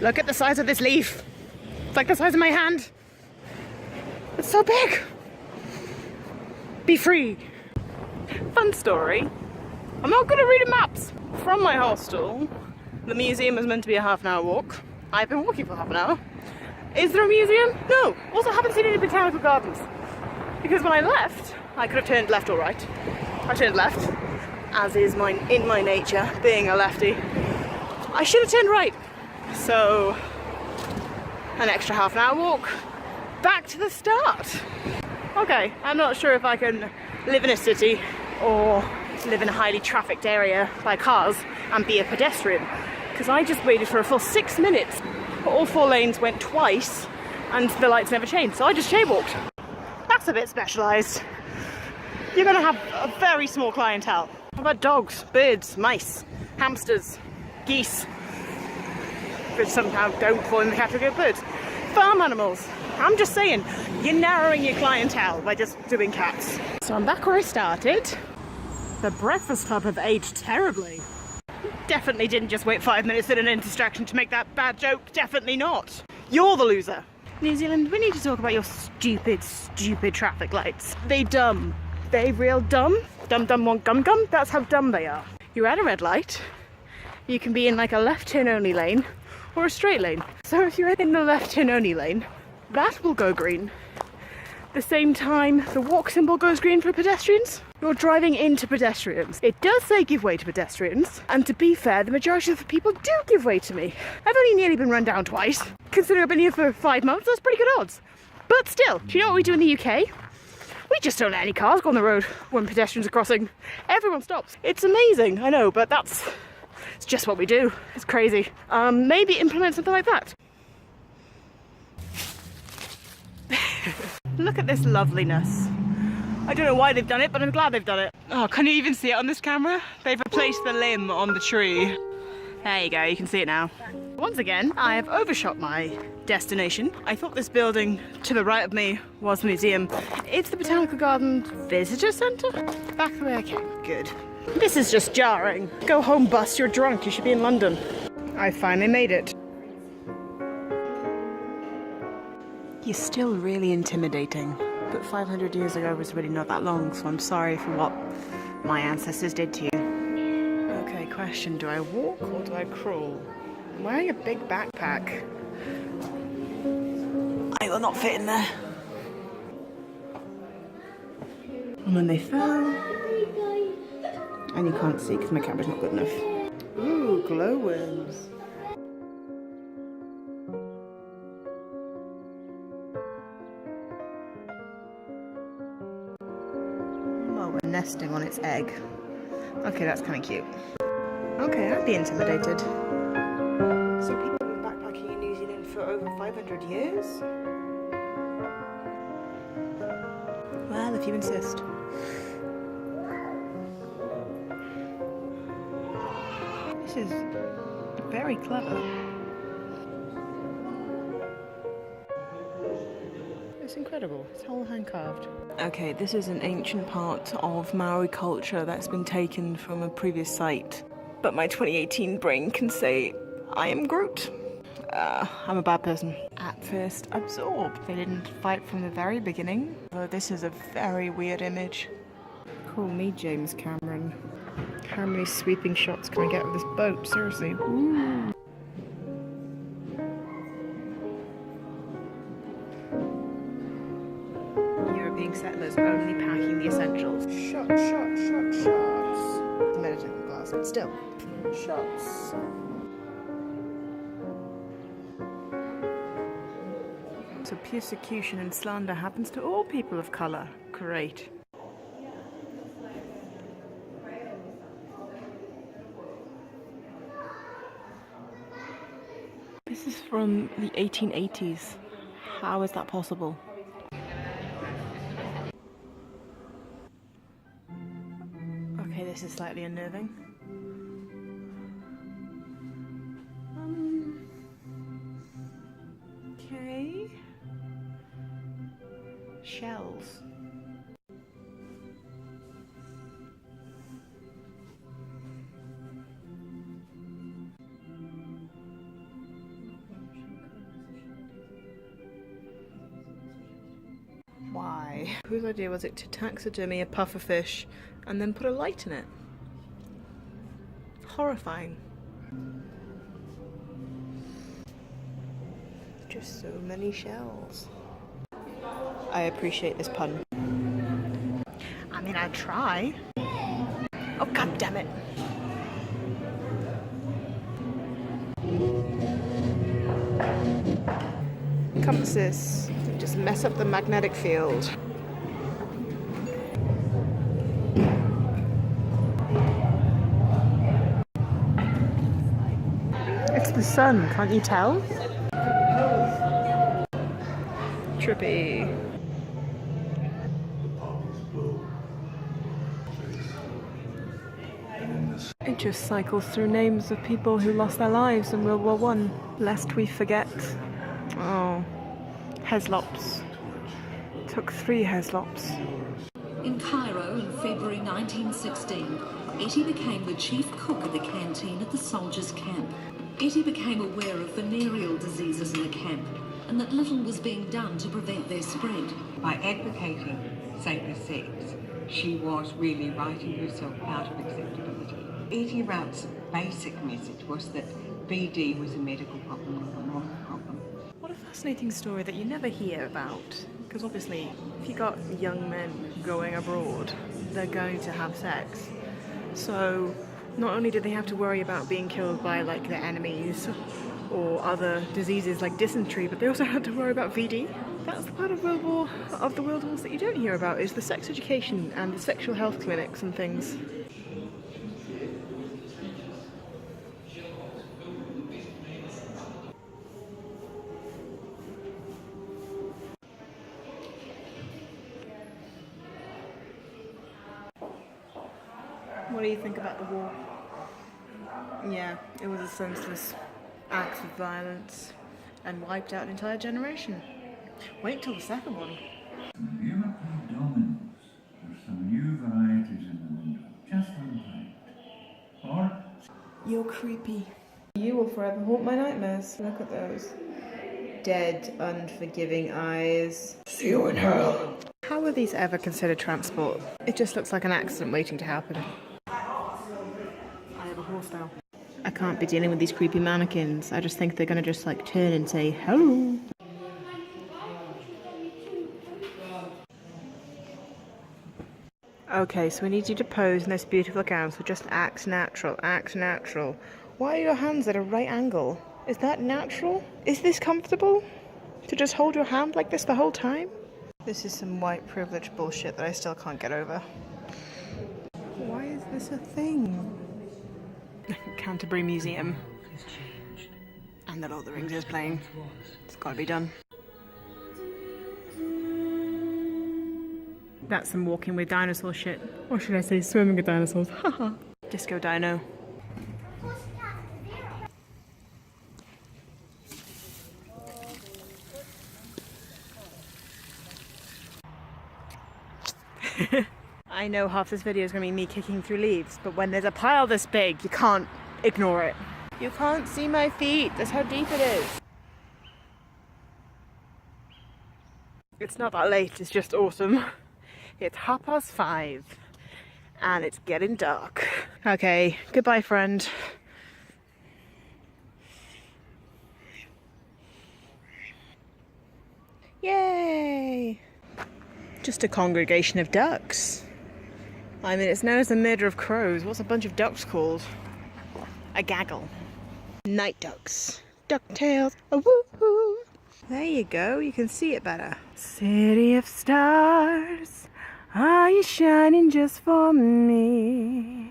Look at the size of this leaf. It's like the size of my hand. It's so big. Be free. Fun story. I'm not good at reading maps. From my hostel, the museum is meant to be a half-an-hour walk. I've been walking for half an hour. Is there a museum? No. Also, haven't seen any botanical gardens. Because when I left, I could have turned left or right. I turned left, as is in my nature, being a lefty. I should have turned right. So, an extra half-an-hour walk back to the start. Okay, I'm not sure if I can live in a city or live in a highly trafficked area by cars and be a pedestrian. Because I just waited for a full 6 minutes. All 4 lanes went twice and the lights never changed, so I just jaywalked. That's a bit specialised. You're going to have a very small clientele. What about dogs, birds, mice, hamsters, geese? Which somehow don't fall in the category of birds. Farm animals. I'm just saying, you're narrowing your clientele by just doing cats. So I'm back where I started. The Breakfast Club have aged terribly. Definitely didn't just wait 5 minutes at an intersection to make that bad joke. Definitely not. You're the loser. New Zealand, we need to talk about your stupid, stupid traffic lights. They dumb. They real dumb. Dum dum one gum gum. That's how dumb they are. You're at a red light. You can be in like a left turn only lane or a straight lane. So if you're in the left turn only lane, that will go green. The same time the walk symbol goes green for pedestrians, you're driving into pedestrians. It does say give way to pedestrians, and to be fair, the majority of the people do give way to me. I've only nearly been run down twice. Considering I've been here for 5 months, that's pretty good odds. But still, do you know what we do in the UK? We just don't let any cars go on the road when pedestrians are crossing. Everyone stops. It's amazing, I know, but it's just what we do. It's crazy. Maybe implement something like that. Look at this loveliness. I don't know why they've done it, but I'm glad they've done it. Oh, can you even see it on this camera? They've replaced the limb on the tree. There you go, you can see it now. Once again, I have overshot my destination. I thought this building to the right of me was the museum. It's the Botanical Garden Visitor Centre. Back the way I came. Good. This is just jarring. Go home, bus, you're drunk, you should be in London. I finally made it. He's still really intimidating, but 500 years ago was really not that long, so I'm sorry for what my ancestors did to you. Okay, question, do I walk or do I crawl? I'm wearing a big backpack. I will not fit in there. And then they fell. And you can't see because my camera's not good enough. Ooh, glowworms. Nesting on its egg. Okay, that's kind of cute. Okay, I'd be intimidated. So people have been backpacking in New Zealand for over 500 years? Well, if you insist. This is very clever. It's incredible. It's whole hand carved. Okay, this is an ancient part of Maori culture that's been taken from a previous site. But my 2018 brain can say, I am Groot. I'm a bad person. At first absorbed. They didn't fight from the very beginning. Although this is a very weird image. Call me James Cameron. How many sweeping shots can I get with this boat? Seriously. Ooh. Settlers only packing the essentials. Shots. Meditating glass, but still. Shots. So persecution and slander happens to all people of colour. Great. This is from the 1880s. How is that possible? This is slightly unnerving. Okay. Shells. Why? Whose idea was it to taxidermy a puffer fish and then put a light in it? Horrifying. Just so many shells. I appreciate this pun. I mean, I'd try. Oh, god damn it. Compasses. They just mess up the magnetic field. It's the sun, can't you tell? Trippy. It just cycles through names of people who lost their lives in World War I, lest we forget. Oh, Heslops. Took 3 Heslops. In Cairo in February 1916, Etty became the chief cook at the canteen at the soldiers' camp. Etty became aware of venereal diseases in the camp and that little was being done to prevent their spread. By advocating safer sex, she was really writing herself out of acceptability. Etty Rout's basic message was that BD was a medical problem, not a moral problem. What a fascinating story that you never hear about. Because obviously, if you got young men going abroad, they're going to have sex. So, not only did they have to worry about being killed by like their enemies or other diseases like dysentery, but they also had to worry about VD. That's the part of the World Wars that you don't hear about, is the sex education and the sexual health clinics and things. What do you think about the war? Yeah, it was a senseless act of violence and wiped out an entire generation. Wait till the second one. Some European dominoes. There's some new varieties in the window. Just one pint. Or... You're creepy. You will forever haunt my nightmares. Look at those. Dead, unforgiving eyes. See you in hell. How were these ever considered transport? It just looks like an accident waiting to happen. I have a horse now. I can't be dealing with these creepy mannequins. I just think they're gonna just like turn and say hello. Okay, so we need you to pose in this beautiful gown, so just act natural, act natural. Why are your hands at a right angle? Is that natural? Is this comfortable? To just hold your hand like this the whole time? This is some white privilege bullshit that I still can't get over. Why is this a thing? Canterbury Museum. And the Lord of the Rings is playing. It's gotta be done. That's some walking with dinosaur shit. Or should I say swimming with dinosaurs? Haha. Disco dino. I know half this video is going to be me kicking through leaves, but when there's a pile this big, you can't ignore it. You can't see my feet. That's how deep it is. It's not that late, it's just autumn. It's 5:30 and it's getting dark. Okay, goodbye friend. Yay! Just a congregation of ducks. I mean, it's known as the murder of crows. What's a bunch of ducks called? A gaggle. Night ducks. Ducktails. A woohoo! There you go, you can see it better. City of stars, are you shining just for me?